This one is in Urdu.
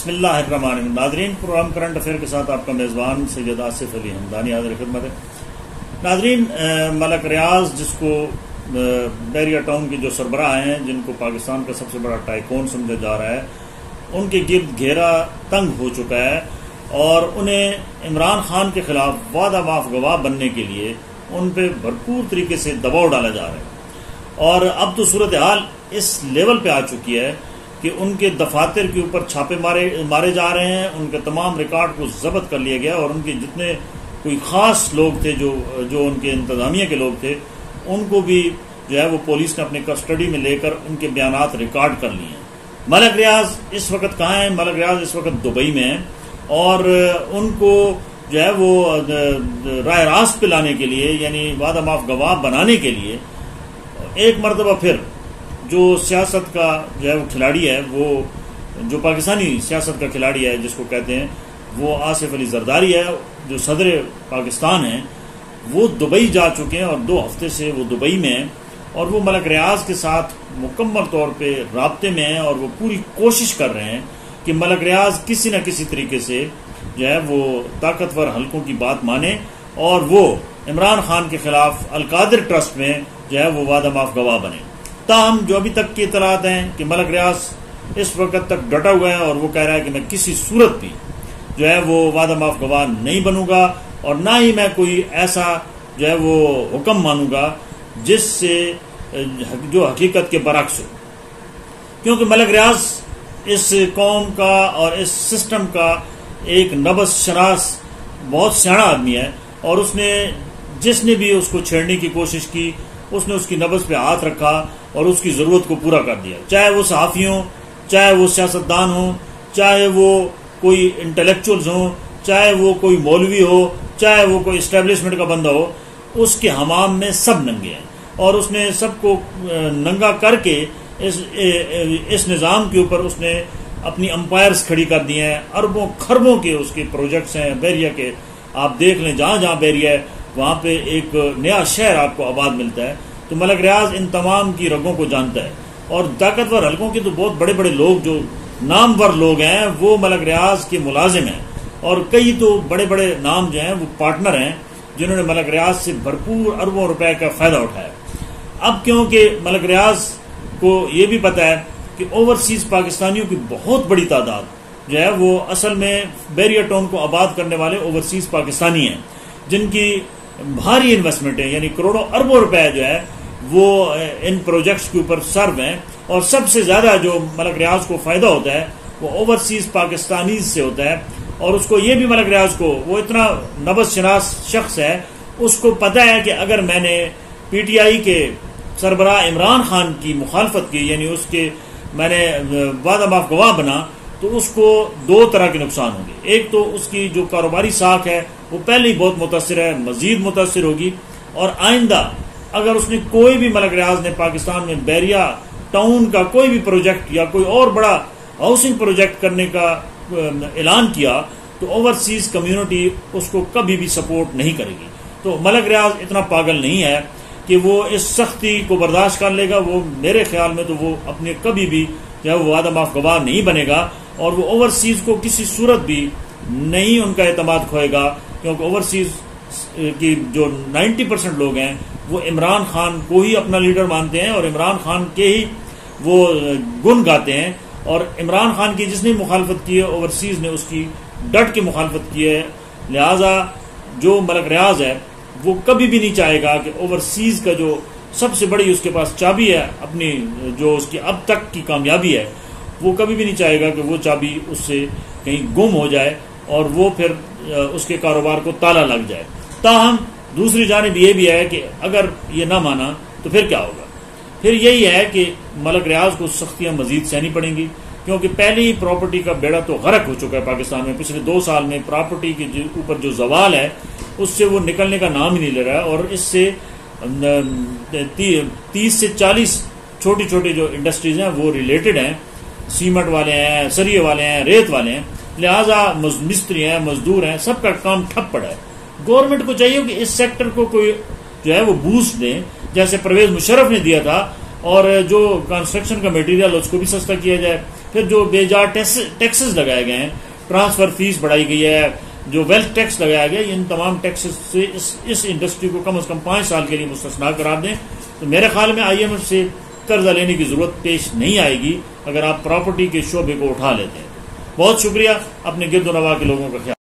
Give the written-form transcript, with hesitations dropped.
بسم اللہ الرحمن الرحیم. ناظرین، پروگرام کرنٹ افیئر کے ساتھ آپ کا میزبان سید آصف علی حمدانی حاضر خدمت ہے. ناظرین، ملک ریاض جس کو بیریا ٹاؤن کے جو سربراہ ہیں، جن کو پاکستان کا سب سے بڑا ٹائکون سمجھا جا رہا ہے، ان کے گرد گھیرا تنگ ہو چکا ہے اور انہیں عمران خان کے خلاف وعدہ معاف گواہ بننے کے لیے ان پہ بھرپور طریقے سے دباؤ ڈالا جا رہا ہے. اور اب تو صورتحال اس لیول پہ آ چکی ہے کہ ان کے دفاتر کے اوپر چھاپے مارے جا رہے ہیں. ان کے تمام ریکارڈ کو ضبط کر لیا گیا اور ان کے جتنے کوئی خاص لوگ تھے جو ان کے انتظامیہ کے لوگ تھے، ان کو بھی جو ہے وہ پولیس نے اپنے کسٹڈی میں لے کر ان کے بیانات ریکارڈ کر لیے ہیں. ملک ریاض اس وقت کہاں ہیں؟ ملک ریاض اس وقت دبئی میں ہیں اور ان کو جو ہے وہ راہ راست پہ لانے کے لیے، یعنی وعدہ معاف گواہ بنانے کے لیے ایک مرتبہ پھر جو سیاست کا جو ہے وہ کھلاڑی ہے، وہ جو پاکستانی سیاست کا کھلاڑی ہے جس کو کہتے ہیں، وہ آصف علی زرداری ہے، جو صدر پاکستان ہیں. وہ دبئی جا چکے ہیں اور 2 ہفتے سے وہ دبئی میں ہیں اور وہ ملک ریاض کے ساتھ مکمل طور پہ رابطے میں ہیں اور وہ پوری کوشش کر رہے ہیں کہ ملک ریاض کسی نہ کسی طریقے سے جو ہے وہ طاقتور حلقوں کی بات مانے اور وہ عمران خان کے خلاف القادر ٹرسٹ میں جو ہے وہ وعدہ معاف گواہ بنے. تاہم جو ابھی تک کی اطلاعات ہیں کہ ملک ریاض اس وقت تک ڈٹا ہوا ہے اور وہ کہہ رہا ہے کہ میں کسی صورت بھی جو ہے وہ وعدہ معاف گواہ نہیں بنوں گا اور نہ ہی میں کوئی ایسا جو ہے وہ حکم مانوں گا جس سے جو حقیقت کے برعکس ہو. کیونکہ ملک ریاض اس قوم کا اور اس سسٹم کا ایک نبض شناس بہت سیاح آدمی ہے اور اس نے جس نے بھی اس کو چھیڑنے کی کوشش کی، اس نے اس کی نبض پہ ہاتھ رکھا اور اس کی ضرورت کو پورا کر دیا. چاہے وہ صحافی ہوں، چاہے وہ سیاستدان ہوں، چاہے وہ کوئی انٹلیکچوئلز ہوں، چاہے وہ کوئی مولوی ہو، چاہے وہ کوئی اسٹیبلشمنٹ کا بندہ ہو، اس کے حمام میں سب ننگے ہیں اور اس نے سب کو ننگا کر کے اس نظام کے اوپر اس نے اپنی امپائرز کھڑی کر دی ہیں. اربوں خربوں کے اس کے پروجیکٹس ہیں بیریا کے. آپ دیکھ لیں جہاں جہاں بیریا ہے وہاں پہ ایک نیا شہر آپ کو آباد ملتا ہے. تو ملک ریاض ان تمام کی رگوں کو جانتا ہے اور طاقتور حلقوں کے تو بہت بڑے بڑے لوگ جو نامور لوگ ہیں وہ ملک ریاض کے ملازم ہیں اور کئی تو بڑے بڑے نام جو ہیں وہ پارٹنر ہیں جنہوں نے ملک ریاض سے بھرپور اربوں روپے کا فائدہ اٹھایا. اب کیونکہ ملک ریاض کو یہ بھی پتہ ہے کہ اوورسیز پاکستانیوں کی بہت بڑی تعداد جو ہے وہ اصل میں بیریا ٹاؤن کو آباد کرنے والے اوورسیز پاکستانی ہیں جن کی بھاری انویسٹمنٹ ہے، یعنی کروڑوں اربوں روپے جو ہے وہ ان پروجیکٹس کے اوپر سرو ہیں. اور سب سے زیادہ جو ملک ریاض کو فائدہ ہوتا ہے وہ اوورسیز پاکستانیز سے ہوتا ہے. اور اس کو یہ بھی ملک ریاض کو، وہ اتنا نبض شناس شخص ہے، اس کو پتہ ہے کہ اگر میں نے پی ٹی آئی کے سربراہ عمران خان کی مخالفت کی، یعنی اس کے میں نے وعدہ معاف گواہ بنا، تو اس کو 2 طرح کے نقصان ہوں گے. ایک تو اس کی جو کاروباری ساکھ ہے وہ پہلے ہی بہت متاثر ہے، مزید متاثر ہوگی. اور آئندہ اگر اس نے کوئی بھی ملک ریاض نے پاکستان میں بیریا ٹاؤن کا کوئی بھی پروجیکٹ یا کوئی اور بڑا ہاؤسنگ پروجیکٹ کرنے کا اعلان کیا تو اوورسیز کمیونٹی اس کو کبھی بھی سپورٹ نہیں کرے گی. تو ملک ریاض اتنا پاگل نہیں ہے کہ وہ اس سختی کو برداشت کر لے گا. وہ میرے خیال میں تو وہ اپنے کبھی بھی جو ہے وہ وعدہ معاف گواہ نہیں بنے گا اور وہ اوورسیز کو کسی صورت بھی نہیں ان کا اعتماد کھوئے گا. کیونکہ اوورسیز کی جو 90% لوگ ہیں وہ عمران خان کو ہی اپنا لیڈر مانتے ہیں اور عمران خان کے ہی وہ گن گاتے ہیں. اور عمران خان کی جس نے مخالفت کی ہے اوورسیز نے اس کی ڈٹ کے مخالفت کی ہے. لہٰذا جو ملک ریاض ہے وہ کبھی بھی نہیں چاہے گا کہ اوورسیز کا جو سب سے بڑی اس کے پاس چابی ہے، اپنی جو اس کی اب تک کی کامیابی ہے، وہ کبھی بھی نہیں چاہے گا کہ وہ چابی اس سے کہیں گم ہو جائے اور وہ پھر اس کے کاروبار کو تالا لگ جائے. تاہم دوسری جانب یہ بھی ہے کہ اگر یہ نہ مانا تو پھر کیا ہوگا؟ پھر یہی ہے کہ ملک ریاض کو سختیاں مزید سہنی پڑیں گی. کیونکہ پہلے ہی پراپرٹی کا بیڑا تو غرق ہو چکا ہے پاکستان میں. پچھلے 2 سال میں پراپرٹی کے اوپر جو زوال ہے اس سے وہ نکلنے کا نام ہی نہیں لے رہا ہے. اور اس سے 30 سے 40 چھوٹی چھوٹی جو انڈسٹریز ہیں وہ ریلیٹڈ ہیں. سیمنٹ والے ہیں، سریے والے ہیں، ریت والے ہیں. لہٰذا مستری ہیں، مزدور ہیں، سب کا کام ٹھپ پڑا ہے. گورنمنٹ کو چاہیے کہ اس سیکٹر کو کوئی جو ہے وہ بوسٹ دیں، جیسے پرویز مشرف نے دیا تھا اور جو کنسٹرکشن کا میٹیریل اس کو بھی سستا کیا جائے. پھر جو بے جا ٹیکسز لگائے گئے ہیں، ٹرانسفر فیس بڑھائی گئی ہے، جو ویلتھ ٹیکس لگایا گیا، ان تمام ٹیکسز سے اس انڈسٹری کو کم از کم 5 سال کے لیے مستثنا قرار دیں. تو میرے خیال میں IMF سے قرضہ لینے کی ضرورت پیش نہیں آئے گی اگر آپ پراپرٹی کے شعبے کو اٹھا لیتے ہیں. بہت شکریہ. اپنے گرد و نواح کے لوگوں کا خیال